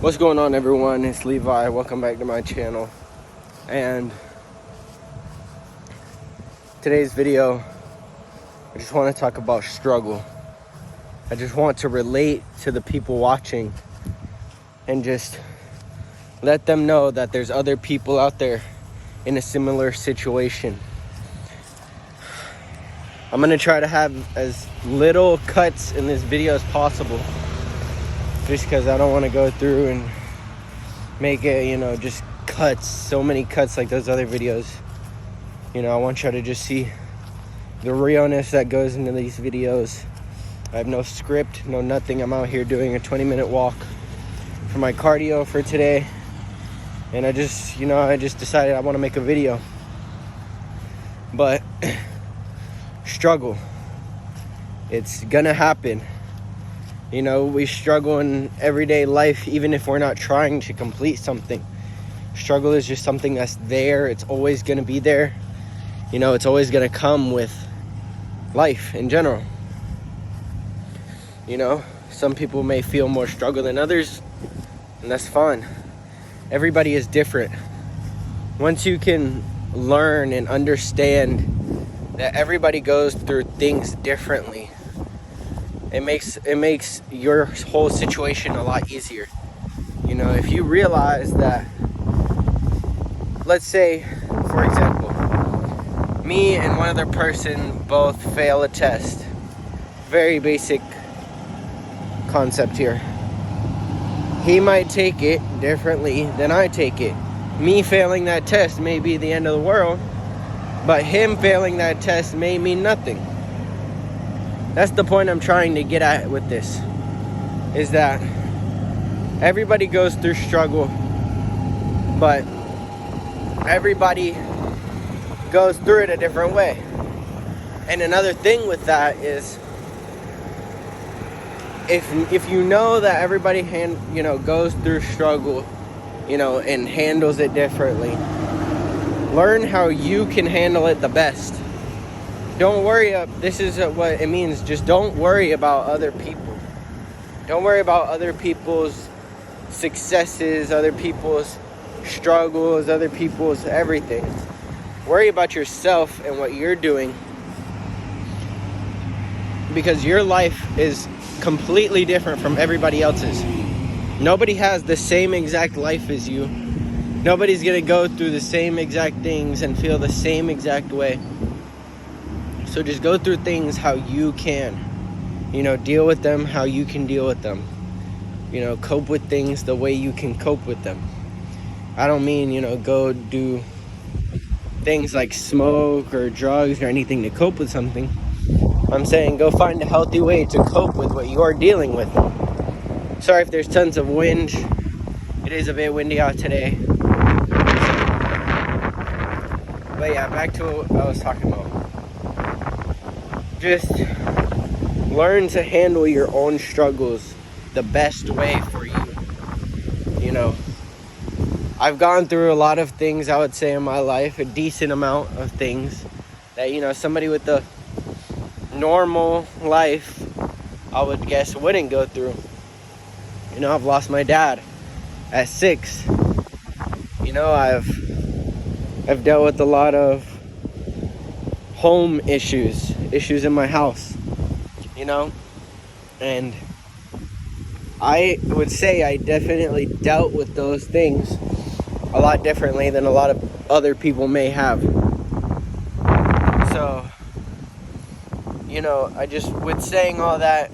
What's going on, everyone? It's Levi. Welcome back to my channel. And today's video, I just want to talk about struggle. I just want to relate to the people watching and just let them know that there's other people out there in a similar situation. I'm going to try to have as little cuts in this video as possible, just because I don't want to go through and make it, just cuts, so many cuts like those other videos. I want you to just see the realness that goes into these videos. I have no script, no nothing. I'm out here doing a 20-minute walk for my cardio for today. And I just decided I want to make a video. But struggle, it's gonna happen. We struggle in everyday life, even if we're not trying to complete something. Struggle is just something that's there. It's always going to be there. It's always going to come with life in general. Some people may feel more struggle than others, and that's fine. Everybody is different. Once you can learn and understand that everybody goes through things differently, it makes your whole situation a lot easier. If you realize that, let's say, for example, me and one other person both fail a test. Very basic concept here. He might take it differently than I take it. Me failing that test may be the end of the world, but him failing that test may mean nothing. That's the point I'm trying to get at with this, is that everybody goes through struggle, but everybody goes through it a different way. And another thing with that is, if you know that everybody goes through struggle, and handles it differently, learn how you can handle it the best. Don't worry, this is what it means. Just don't worry about other people. Don't worry about other people's successes, other people's struggles, other people's everything. Worry about yourself and what you're doing, because your life is completely different from everybody else's. Nobody has the same exact life as you. Nobody's gonna go through the same exact things and feel the same exact way. So just go through things how you can. Deal with them how you can deal with them. Cope with things the way you can cope with them. I don't mean, go do things like smoke or drugs or anything to cope with something. I'm saying go find a healthy way to cope with what you're dealing with. Sorry if there's tons of wind. It is a bit windy out today. But yeah, back to what I was talking about. Just learn to handle your own struggles the best way for you. I've gone through a lot of things, I would say, in my life, a decent amount of things that, somebody with a normal life, I would guess, wouldn't go through. I've lost my dad at 6. I've dealt with a lot of home issues in my house, and I would say I definitely dealt with those things a lot differently than a lot of other people may have. So, I just, with saying all that,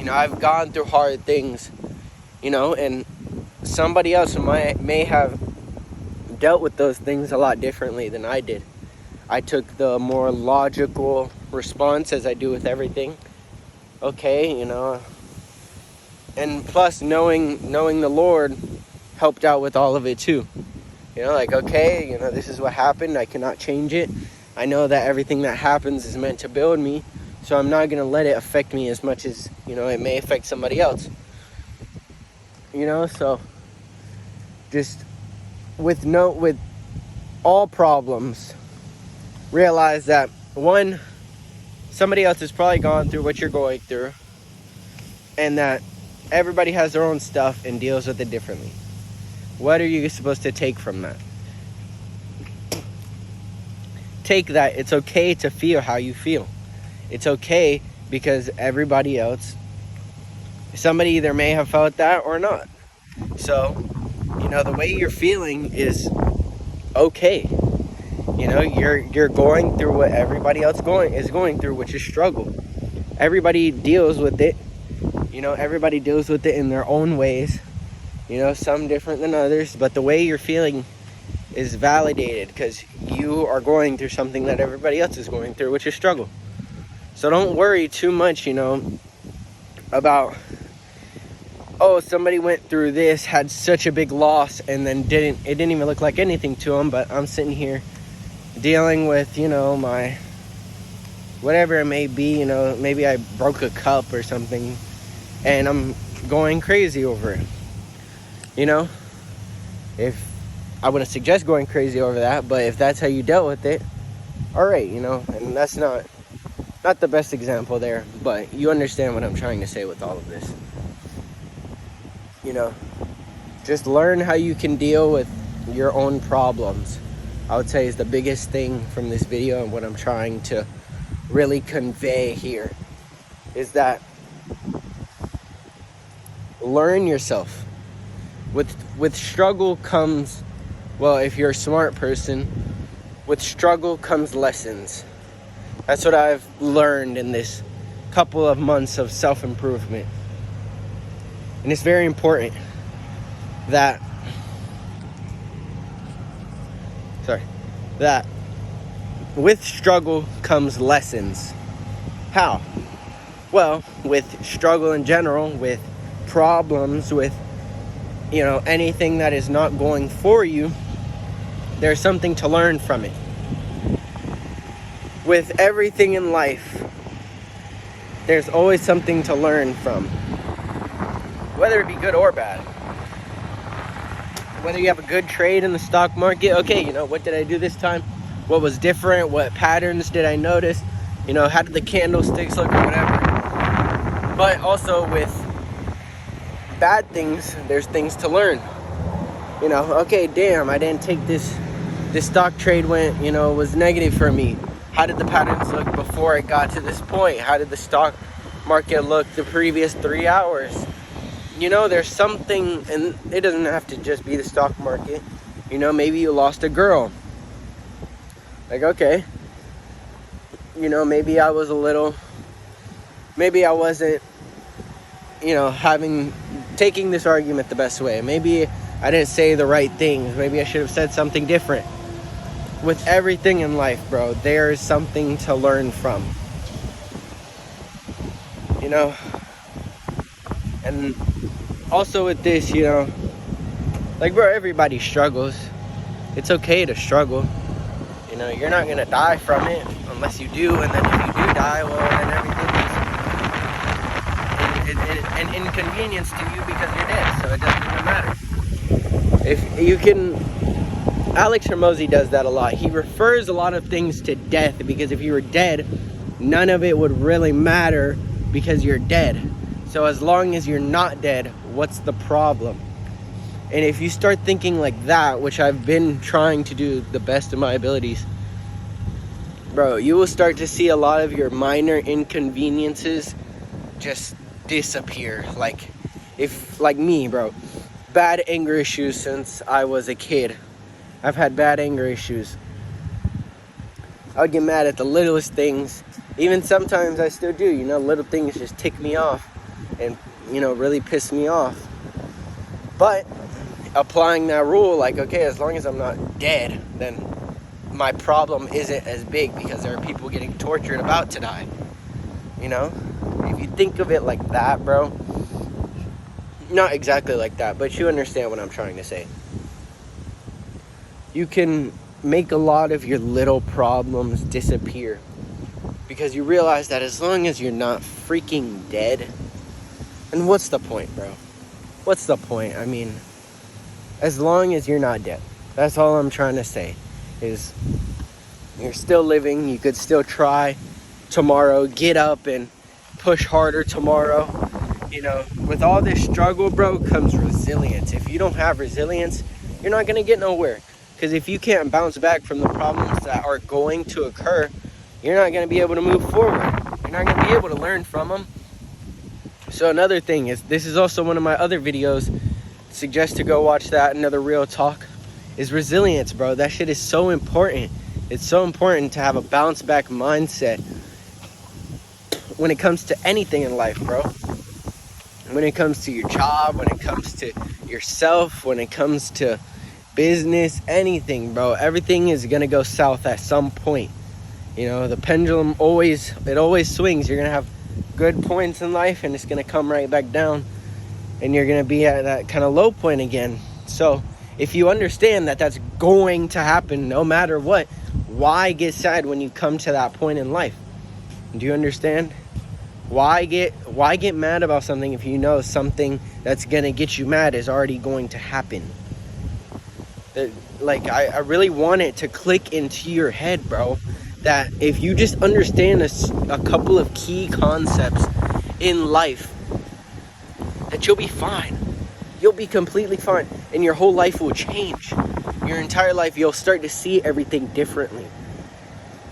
I've gone through hard things, and somebody else may have dealt with those things a lot differently than I did. I took the more logical response, as I do with everything. Okay, and plus knowing the Lord helped out with all of it too. Okay, this is what happened. I cannot change it. I know that everything that happens is meant to build me, so I'm not going to let it affect me as much as, it may affect somebody else. So just with all problems, realize that, one, somebody else has probably gone through what you're going through, and that Everybody has their own stuff and deals with it differently. What are you supposed to take from that? Take that it's okay to feel how you feel. It's okay because everybody else, somebody either may have felt that or not. So, the way you're feeling is okay. You're going through what everybody else is going through, which is struggle. Everybody deals with it. Everybody deals with it in their own ways. Some different than others, but the way you're feeling is validated because you are going through something that everybody else is going through, which is struggle. So don't worry too much, about, oh, somebody went through this, had such a big loss, and then it didn't even look like anything to them, but I'm sitting here dealing with, my, whatever it may be, maybe I broke a cup or something, and I'm going crazy over it. If I wouldn't suggest going crazy over that, but if that's how you dealt with it, all right, and that's not the best example there, but you understand what I'm trying to say with all of this. Just learn how you can deal with your own problems, I would say, is the biggest thing from this video, and what I'm trying to really convey here is that learn yourself. With struggle comes, well, if you're a smart person, with struggle comes lessons. That's what I've learned in this couple of months of self-improvement. And it's very important that with struggle comes lessons. How? Well, with struggle in general, with problems, with anything that is not going for you, there's something to learn from it. With everything in life, there's always something to learn from, whether it be good or bad. Whether you have a good trade in the stock market, okay, what did I do this time? What was different? What patterns did I notice? How did the candlesticks look or whatever? But also with bad things, there's things to learn. Okay, damn, I didn't take this stock trade went, was negative for me. How did the patterns look before it got to this point? How did the stock market look the previous 3 hours? There's something, and it doesn't have to just be the stock market. Maybe you lost a girl. Like, okay, maybe I wasn't, taking this argument the best way. Maybe I didn't say the right things. Maybe I should have said something different. With everything in life, bro, there is something to learn from. And also with this, bro, everybody struggles. It's okay to struggle. You're not going to die from it unless you do. And then if you do die, well, then everything is an inconvenience to you because you're dead. So it doesn't even matter. If you can, Alex Hormozi does that a lot. He refers a lot of things to death because if you were dead, none of it would really matter because you're dead. So as long as you're not dead, what's the problem? And if you start thinking like that, which I've been trying to do the best of my abilities, bro, you will start to see a lot of your minor inconveniences just disappear. Like me, bro, bad anger issues since I was a kid. I've had bad anger issues. I would get mad at the littlest things. Even sometimes I still do, little things just tick me off and, really piss me off. But applying that rule, like, okay, as long as I'm not dead, then my problem isn't as big because there are people getting tortured about to die. If you think of it like that, bro, not exactly like that, but you understand what I'm trying to say. You can make a lot of your little problems disappear because you realize that as long as you're not freaking dead, and what's the point, bro? What's the point? I mean, as long as you're not dead, that's all I'm trying to say, is you're still living. You could still try tomorrow, get up and push harder tomorrow, You know, with all this struggle, bro, comes resilience. If you don't have resilience, you're not going to get nowhere. Because if you can't bounce back from the problems that are going to occur, you're not going to be able to move forward. You're not going to be able to learn from them. So another thing is, this is also one of my other videos. Suggest to go watch that, another real talk, is resilience, bro. That shit is so important. It's so important to have a bounce back mindset when it comes to anything in life, bro. When it comes to your job, when it comes to yourself, when it comes to business, anything, bro. Everything is gonna go south at some point. You know, the pendulum always swings. You're gonna have good points in life, and it's gonna come right back down, and you're gonna be at that kind of low point again. So if you understand that that's going to happen no matter what, why get sad when you come to that point in life? Do you understand? Why get mad about something if you know something that's gonna get you mad is already going to happen? Like, I really want it to click into your head, bro, that if you just understand a couple of key concepts in life, that you'll be fine. You'll be completely fine, and your whole life will change. Your entire life, you'll start to see everything differently.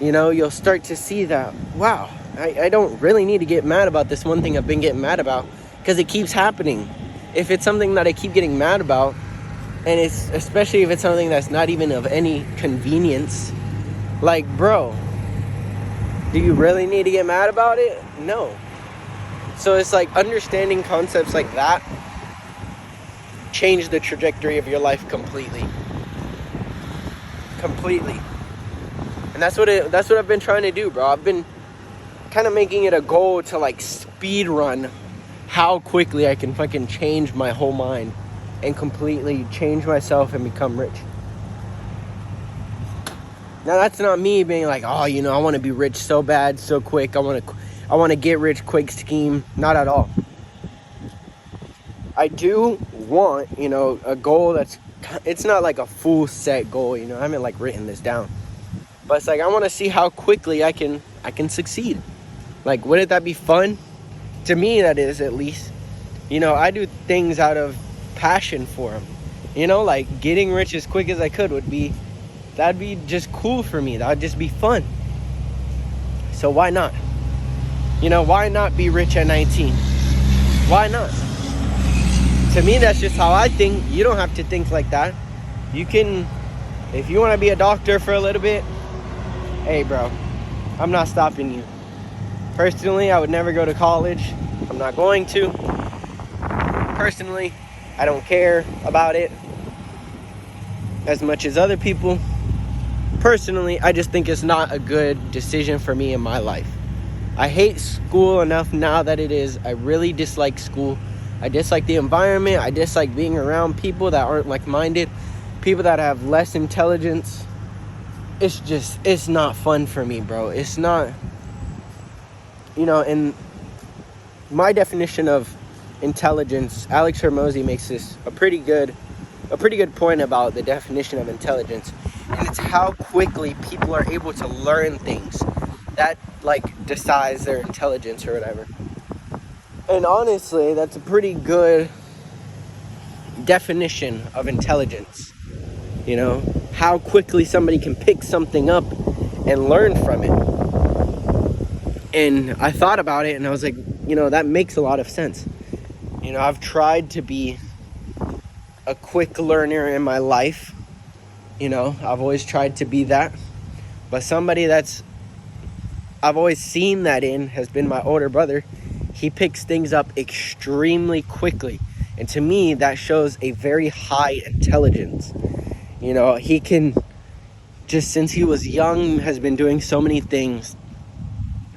You know, you'll start to see that, wow, I don't really need to get mad about this one thing I've been getting mad about, because it keeps happening. If it's something that I keep getting mad about, and it's especially if it's something that's not even of any convenience, like, bro, do you really need to get mad about it? No. So it's like understanding concepts like that change the trajectory of your life completely. And that's what I've been trying to do, bro. I've been kind of making it a goal to like speed run how quickly I can fucking change my whole mind and completely change myself and become rich. Now that's not me being like, oh, you know, I want to be rich so bad, so quick. I want to get rich quick scheme. Not at all. I do want, you know, a goal it's not like a full set goal, you know. I haven't like written this down. But it's like I want to see how quickly I can succeed. Like, wouldn't that be fun? To me, that is, at least. You know, I do things out of passion for them. You know, like getting rich as quick as I could that'd be just cool for me. That'd just be fun. So why not? You know, why not be rich at 19? Why not? To me, that's just how I think. You don't have to think like that. You can, if you want to be a doctor for a little bit, hey, bro, I'm not stopping you. Personally, I would never go to college. I'm not going to. Personally, I don't care about it as much as other people. Personally, I just think it's not a good decision for me in my life. I hate school enough now that it is. I really dislike school. I dislike the environment. I dislike being around people that aren't like-minded, people that have less intelligence. It's not fun for me, bro. It's not, you know, and my definition of intelligence, Alex Hormozy makes this a pretty good point about the definition of intelligence, and it's how quickly people are able to learn things that like decides their intelligence or whatever. And honestly, that's a pretty good definition of intelligence. You know, how quickly somebody can pick something up and learn from it. And I thought about it and I was like, you know, that makes a lot of sense. You know, I've tried to be a quick learner in my life. You know, I've always tried to be that. But somebody I've always seen that in has been my older brother. He picks things up extremely quickly. And to me, that shows a very high intelligence. You know, he can, just since he was young, has been doing so many things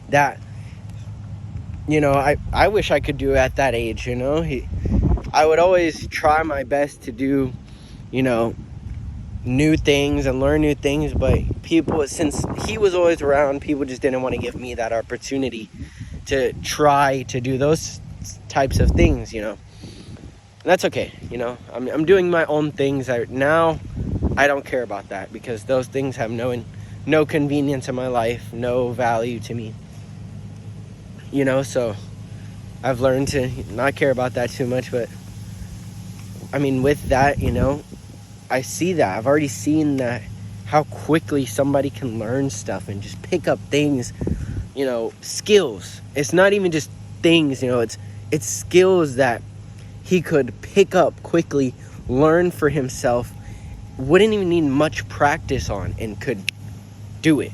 that, you know, I wish I could do at that age, you know. I would always try my best to do, you know, new things and learn new things, but people, since he was always around, people just didn't want to give me that opportunity to try to do those types of things, you know. And that's okay, you know. I'm doing my own things now. I don't care about that because those things have no convenience in my life, no value to me, you know. So I've learned to not care about that too much. But I mean, with that, you know, I see that. I've already seen that, how quickly somebody can learn stuff and just pick up things, you know, skills. It's not even just things, you know, it's skills that he could pick up quickly, learn for himself, wouldn't even need much practice on, and could do it.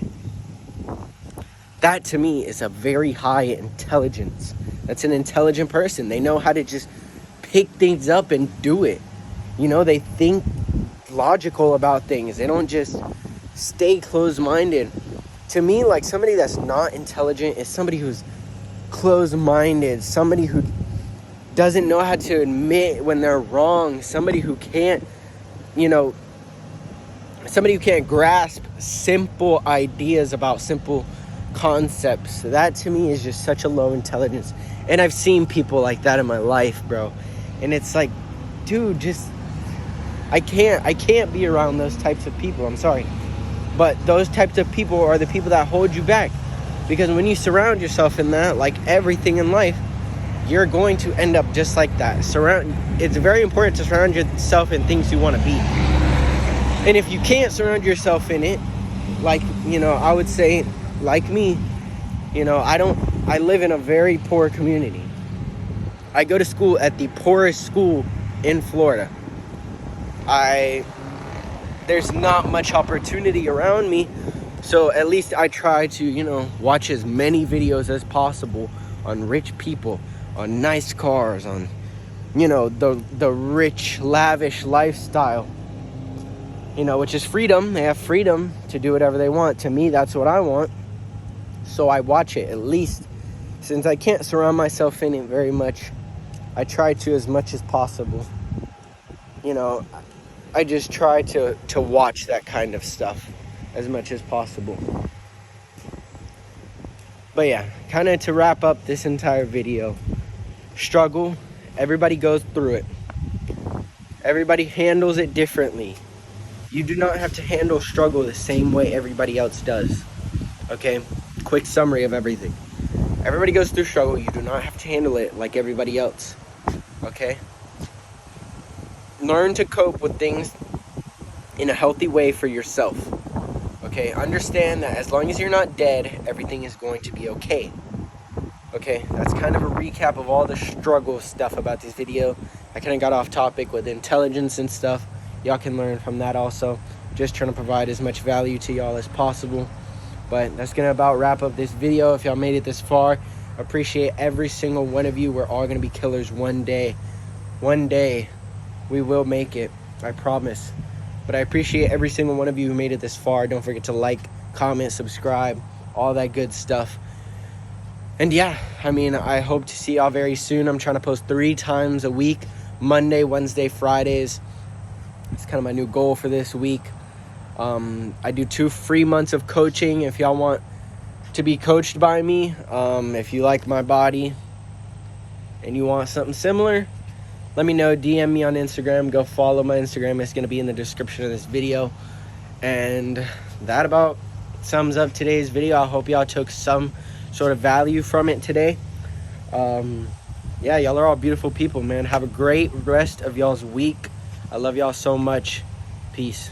That to me is a very high intelligence. That's an intelligent person. They know how to just pick things up and do it. You know, they think logical about things. They don't just stay closed-minded. To me, like, somebody that's not intelligent is somebody who's closed-minded, somebody who doesn't know how to admit when they're wrong, somebody who can't, you know, somebody who can't grasp simple ideas about simple concepts. That to me is just such a low intelligence. And I've seen people like that in my life, bro. And it's like, dude, just I can't be around those types of people. I'm sorry. But those types of people are the people that hold you back. Because when you surround yourself in that, like everything in life, you're going to end up just like that. It's very important to surround yourself in things you want to be. And if you can't surround yourself in it, like, you know, I would say, like me, you know, I live in a very poor community. I go to school at the poorest school in Florida. There's not much opportunity around me, so at least I try to, you know, watch as many videos as possible on rich people, on nice cars, on, you know, the rich, lavish lifestyle, you know, which is freedom. They have freedom to do whatever they want. To me, that's what I want. So I watch it, at least. Since I can't surround myself in it very much, I try to as much as possible. You know, I just try to watch that kind of stuff as much as possible. But yeah, kind of to wrap up this entire video. Struggle, everybody goes through it. Everybody handles it differently. You do not have to handle struggle the same way everybody else does. Okay? Quick summary of everything. Everybody goes through struggle. You do not have to handle it like everybody else. Okay? Learn to cope with things in a healthy way for yourself. Okay? Understand that as long as you're not dead, everything is going to be okay. Okay? That's kind of a recap of all the struggle stuff about this video. I kind of got off topic with intelligence and stuff. Y'all can learn from that also. Just trying to provide as much value to y'all as possible. But that's going to about wrap up this video. If y'all made it this far, appreciate every single one of you. We're all going to be killers one day. One day, we will make it. I promise. But I appreciate every single one of you who made it this far. Don't forget to like, comment, subscribe, all that good stuff. And yeah, I mean, I hope to see y'all very soon. I'm trying to post 3 times a week. Monday, Wednesday, Fridays. It's kind of my new goal for this week. I do 2 free months of coaching if y'all want to be coached by me. If you like my body and you want something similar, let me know. DM me on Instagram. Go follow my Instagram. It's going to be in the description of this video. And that about sums up today's video. I hope y'all took some sort of value from it today. Yeah, y'all are all beautiful people, man. Have a great rest of y'all's week. I love y'all so much. Peace.